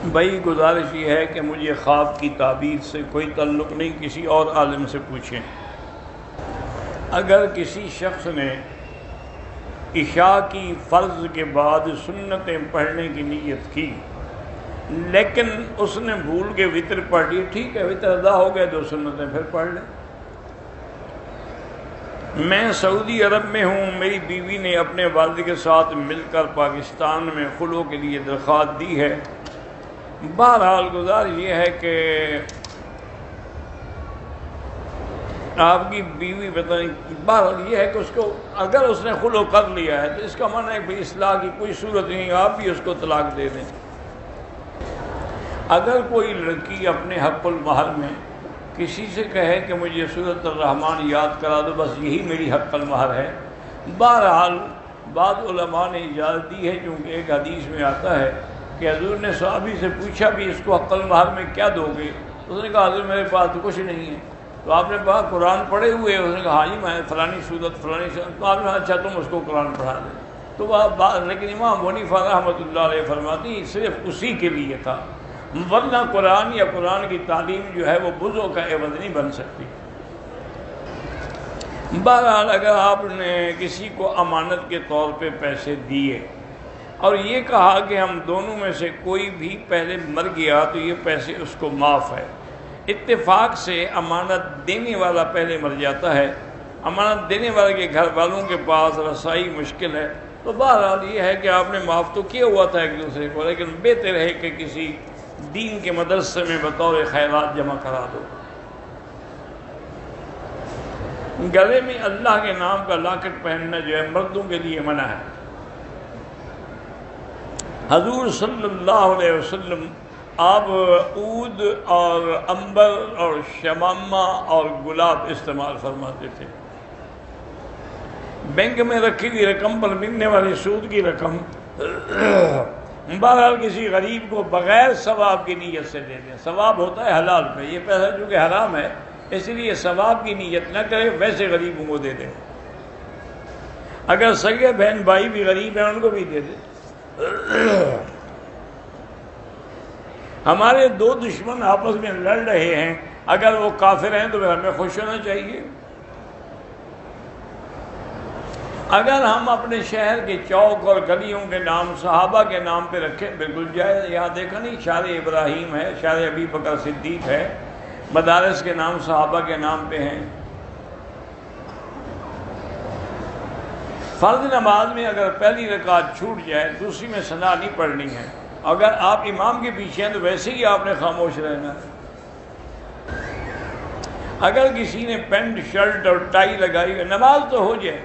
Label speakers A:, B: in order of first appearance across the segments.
A: بھائی گزارش یہ ہے کہ مجھے خواب کی تعبیر سے کوئی تعلق نہیں، کسی اور عالم سے پوچھیں۔ اگر کسی شخص نے عشاء کی فرض کے بعد سنتیں پڑھنے کی نیت کی لیکن اس نے بھول کے وتر پڑھ لی، ٹھیک ہے، وتر ادا ہو گئے، 2 سنتیں پھر پڑھ لیں۔ میں سعودی عرب میں ہوں، میری بیوی نے اپنے والد کے ساتھ مل کر پاکستان میں خلوع کے لیے درخواست دی ہے۔ بہرحال گزارش یہ ہے کہ آپ کی بیوی بتائیں، بہرحال یہ ہے کہ اس کو اگر اس نے خلوع کر لیا ہے تو اس کا معنی ہے کہ اصلاح کی کوئی صورت نہیں، آپ بھی اس کو طلاق دے دیں۔ اگر کوئی لڑکی اپنے حق المہر میں کسی سے کہے کہ مجھے سورۃ الرحمن یاد کرا دو، بس یہی میری حق المہر ہے، بہرحال بعض علماء نے اجازت دی ہے، کیونکہ ایک حدیث میں آتا ہے کہ حضور نے صحابی سے پوچھا بھی اس کو حق المہر میں کیا دو گے؟ اس نے کہا حضور میرے پاس تو کچھ نہیں ہے۔ تو آپ نے کہا قرآن پڑھے ہوئے؟ اس نے کہا ہاں جی میں فلانی سورت فلانی سورت۔ تو آپ نے کہا اچھا تم اس کو قرآن پڑھا دیں۔ تو لیکن امام حنیفہ رحمۃ اللہ علیہ فرماتی ہیں صرف اسی کے لیے تھا، ورنہ قرآن یا قرآن کی تعلیم جو ہے وہ بزوں کا عوض نہیں بن سکتی۔ بہرحال اگر آپ نے کسی کو امانت کے طور پہ پیسے دیے اور یہ کہا کہ ہم دونوں میں سے کوئی بھی پہلے مر گیا تو یہ پیسے اس کو معاف ہے، اتفاق سے امانت دینے والا پہلے مر جاتا ہے، امانت دینے والے کے گھر والوں کے پاس رسائی مشکل ہے، تو بہرحال یہ ہے کہ آپ نے معاف تو کیا ہوا تھا ایک دوسرے کو، لیکن بہتر ہے کہ کسی دین کے مدرسے میں بطور خیرات جمع کرا دو۔ گلے میں اللہ کے نام کا لاکٹ پہننا جو ہے مردوں کے لیے منع ہے۔ حضور صلی اللہ علیہ وسلم آپ عود اور عنبر اور شمامہ اور گلاب استعمال فرماتے تھے۔ بینک میں رکھی ہوئی رقم پر ملنے والی سود کی رقم بہرحال کسی غریب کو بغیر ثواب کی نیت سے دے دیں، ثواب ہوتا ہے حلال پہ، یہ پیسہ چونکہ حرام ہے اس لیے ثواب کی نیت نہ کرے، ویسے غریبوں کو دے دیں۔ اگر سگے بہن بھائی بھی غریب ہیں ان کو بھی دے دیں۔ ہمارے 2 دشمن آپس میں لڑ رہے ہیں، اگر وہ کافر ہیں تو پھر ہمیں خوش ہونا چاہیے۔ اگر ہم اپنے شہر کے چوک اور گلیوں کے نام صحابہ کے نام پہ رکھیں بالکل جائز، یہاں دیکھا نہیں شارع ابراہیم ہے، شارع ابی بکر صدیق ہے، مدارس کے نام صحابہ کے نام پہ ہیں۔ فرض نماز میں اگر پہلی رکعت چھوٹ جائے دوسری میں ثنا نہیں پڑھنی ہے، اگر آپ امام کے پیچھے ہیں تو ویسے ہی آپ نے خاموش رہنا ہے۔ اگر کسی نے پینٹ شرٹ اور ٹائی لگائی ہوئی، نماز تو ہو جائے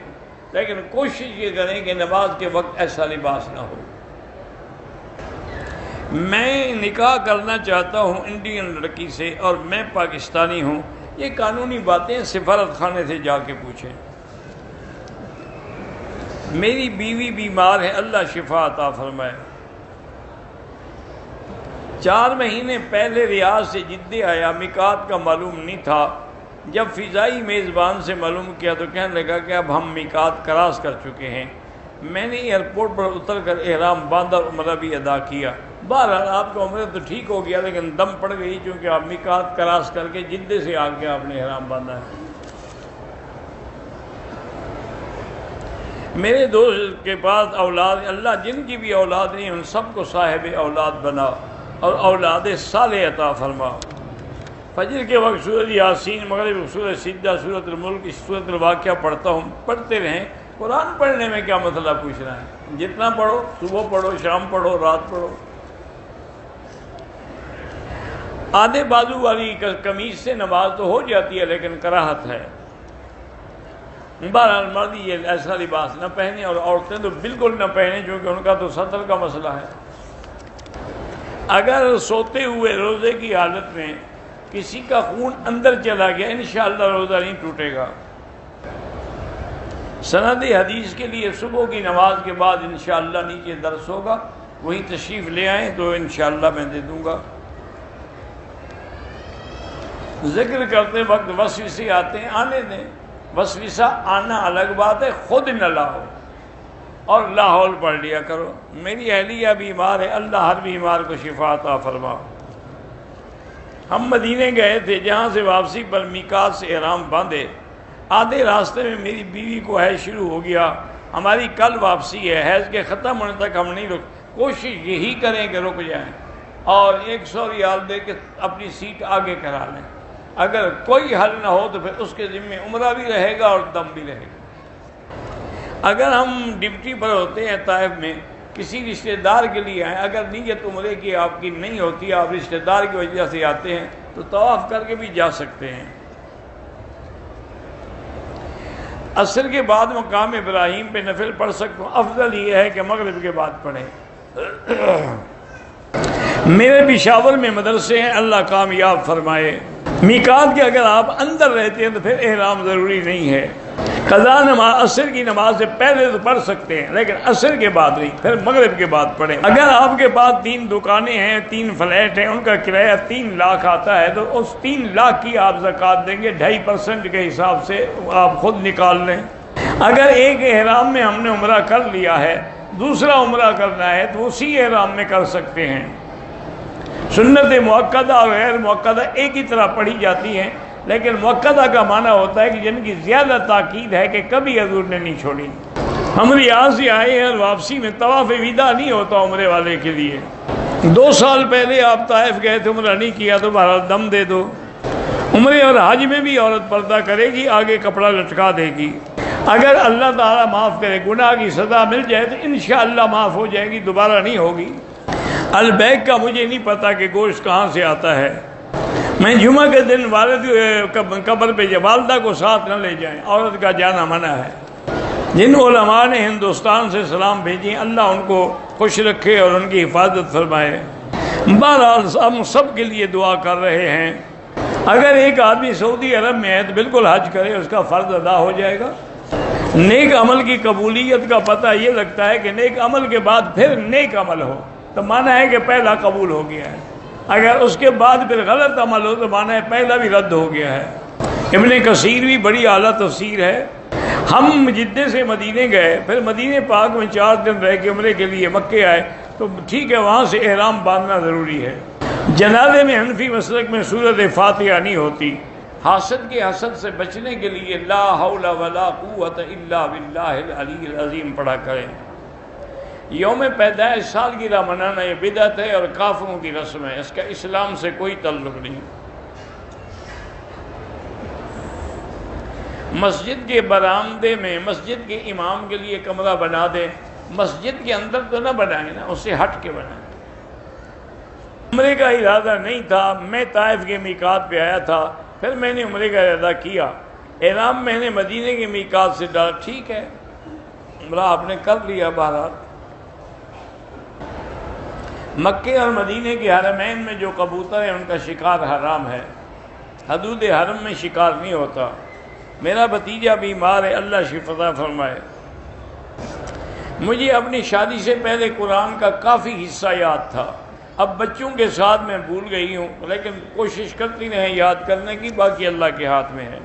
A: لیکن کوشش یہ کریں کہ نماز کے وقت ایسا لباس نہ ہو۔ میں نکاح کرنا چاہتا ہوں انڈین لڑکی سے اور میں پاکستانی ہوں، یہ قانونی باتیں سفارت خانے سے جا کے پوچھیں۔ میری بیوی بیمار ہے، اللہ شفا عطا فرمائے۔ 4 مہینے پہلے ریاض سے جدہ آیا، میقات کا معلوم نہیں تھا، جب فضائی میزبان سے معلوم کیا تو کہنے لگا کہ اب ہم میقات کراس کر چکے ہیں۔ میں نے ایئرپورٹ پر اتر کر احرام باندھا، عمرہ بھی ادا کیا۔ بہرحال آپ کا عمرہ تو ٹھیک ہو گیا لیکن دم پڑ گئی، چونکہ آپ میقات کراس کر کے جدہ سے آ کے آپ نے احرام باندھا ہے۔ میرے دوست کے پاس اولاد، اللہ جن کی بھی اولاد نہیں ان سب کو صاحب اولاد بنا اور اولاد صالح عطا فرما۔ فجر کے وقت سورۃ یاسین، مغرب سورۃ سجدہ، سورۃ الملک، سورۃ الواقعہ پڑھتا ہوں، پڑھتے رہیں۔ قرآن پڑھنے میں کیا مسئلہ پوچھنا ہے، جتنا پڑھو، صبح پڑھو، شام پڑھو، رات پڑھو۔ آدھے بازو والی قمیض سے نماز تو ہو جاتی ہے لیکن کراہت ہے۔ بہرحال مرد یہ ایسا لباس نہ پہنے اور عورتیں تو بالکل نہ پہنیں کیونکہ ان کا تو ستر کا مسئلہ ہے۔ اگر سوتے ہوئے روزے کی حالت میں کسی کا خون اندر چلا گیا انشاءاللہ روزہ نہیں ٹوٹے گا۔ سند حدیث کے لیے صبح کی نماز کے بعد انشاءاللہ نیچے درس ہوگا، وہیں تشریف لے آئیں تو انشاءاللہ میں دے دوں گا۔ ذکر کرتے وقت وسوسے آتے ہیں، آنے دیں، وسوسہ آنا الگ بات ہے، خود نہ لاؤ۔ اور لا حول پڑھ لیا کرو۔ میری اہلیہ بیمار ہے، اللہ ہر بیمار کو شفا عطا فرما۔ ہم مدینے گئے تھے، جہاں سے واپسی پر میقات سے احرام باندھے، آدھے راستے میں میری بیوی کو حیض شروع ہو گیا۔ ہماری کل واپسی ہے، حیض کے ختم ہونے تک ہم نہیں کوشش یہی کریں کہ رک جائیں اور 100 ریال دے کے اپنی سیٹ آگے کرا لیں۔ اگر کوئی حل نہ ہو تو پھر اس کے ذمہ عمرہ بھی رہے گا اور دم بھی رہے گا۔ اگر ہم ڈپٹی پر ہوتے ہیں طائف میں، کسی رشتہ دار کے لیے آئیں، اگر نیت عمرے کی آپ کی نہیں ہوتی، آپ رشتہ دار کی وجہ سے آتے ہیں تو طواف کر کے بھی جا سکتے ہیں۔ عصر کے بعد مقام ابراہیم پہ نفل پڑھ سکتا ہوں، افضل یہ ہے کہ مغرب کے بعد پڑھیں۔ میرے پشاور میں مدرسے ہیں، اللہ کامیاب فرمائے۔ میقات کے اگر آپ اندر رہتے ہیں تو پھر احرام ضروری نہیں ہے۔ قضا نماز عصر کی نماز سے پہلے تو پڑھ سکتے ہیں، لیکن عصر کے بعد نہیں، پھر مغرب کے بعد پڑھیں۔ اگر آپ کے پاس 3 دکانیں ہیں، 3 فلیٹ ہیں، ان کا کرایہ 3 لاکھ آتا ہے تو اس 3 لاکھ کی آپ زکوٰۃ دیں گے، 2.5% کے حساب سے آپ خود نکال لیں۔ اگر ایک احرام میں ہم نے عمرہ کر لیا ہے، دوسرا عمرہ کرنا ہے تو اسی احرام میں کر سکتے ہیں۔ سنت مؤکدہ اور غیر مؤکدہ ایک ہی طرح پڑھی جاتی ہیں، لیکن مؤکدہ کا معنی ہوتا ہے کہ جن کی زیادہ تاکید ہے کہ کبھی حضور نے نہیں چھوڑی۔ ہم ریاض سے آئے ہیں اور واپسی میں طواف وداع نہیں ہوتا عمرے والے کے لیے۔ 2 سال پہلے آپ طائف گئے تھے، عمرہ نہیں کیا تو بہرحال دم دے دو۔ عمرے اور حج میں بھی عورت پردہ کرے گی، آگے کپڑا لٹکا دے گی۔ اگر اللہ تعالیٰ معاف کرے، گناہ کی سزا مل جائے تو انشاءاللہ معاف ہو جائے گی، دوبارہ نہیں ہوگی۔ البیک کا مجھے نہیں پتا کہ گوشت کہاں سے آتا ہے۔ میں جمعہ کے دن والد قبر پہ والدہ کو ساتھ نہ لے جائیں، عورت کا جانا منع ہے۔ جن علماء نے ہندوستان سے سلام بھیجیں، اللہ ان کو خوش رکھے اور ان کی حفاظت فرمائے۔ بہرحال ہم سب کے لیے دعا کر رہے ہیں۔ اگر ایک آدمی سعودی عرب میں ہے تو بالکل حج کرے، اس کا فرض ادا ہو جائے گا۔ نیک عمل کی قبولیت کا پتہ یہ لگتا ہے کہ نیک عمل کے بعد پھر نیک عمل ہو تو معنی ہے کہ پہلا قبول ہو گیا ہے، اگر اس کے بعد پھر غلط عمل ہو تو معنی ہے پہلا بھی رد ہو گیا ہے۔ ابن کثیر بھی بڑی اعلیٰ تفسیر ہے۔ ہم جدے سے مدینے گئے، پھر مدینے پاک میں 4 دن رہ کے عمرے کے لیے مکے آئے تو ٹھیک ہے، وہاں سے احرام باندھنا ضروری ہے۔ جنازے میں حنفی مسلک میں سورۃ فاتحہ نہیں ہوتی۔ حاسد کے حسد سے بچنے کے لیے لا حول ولا قوت الا باللہ العلی العظیم پڑھا کریں۔ یوم پیدائش سالگرہ منانا یہ بدعت ہے اور کافروں کی رسم ہے، اس کا اسلام سے کوئی تعلق نہیں۔ مسجد کے برآمدے میں مسجد کے امام کے لیے کمرہ بنا دیں، مسجد کے اندر تو نہ بنائیں نا، اس سے ہٹ کے بنائیں۔ عمرے کا ارادہ نہیں تھا، میں طائف کے میقات پہ آیا تھا، پھر میں نے عمرے کا ارادہ کیا، احرام میں نے مدینے کے میقات سے ڈالا، ٹھیک ہے، عمرہ آپ نے کر لیا۔ بہرحال مکے اور مدینے کے حرمین میں جو کبوتر ہیں ان کا شکار حرام ہے، حدود حرم میں شکار نہیں ہوتا۔ میرا بھتیجا بیمار ہے، اللہ شفا فرمائے۔ مجھے اپنی شادی سے پہلے قرآن کا کافی حصہ یاد تھا، اب بچوں کے ساتھ میں بھول گئی ہوں، لیکن کوشش کرتی رہیں یاد کرنے کی، باقی اللہ کے ہاتھ میں ہے۔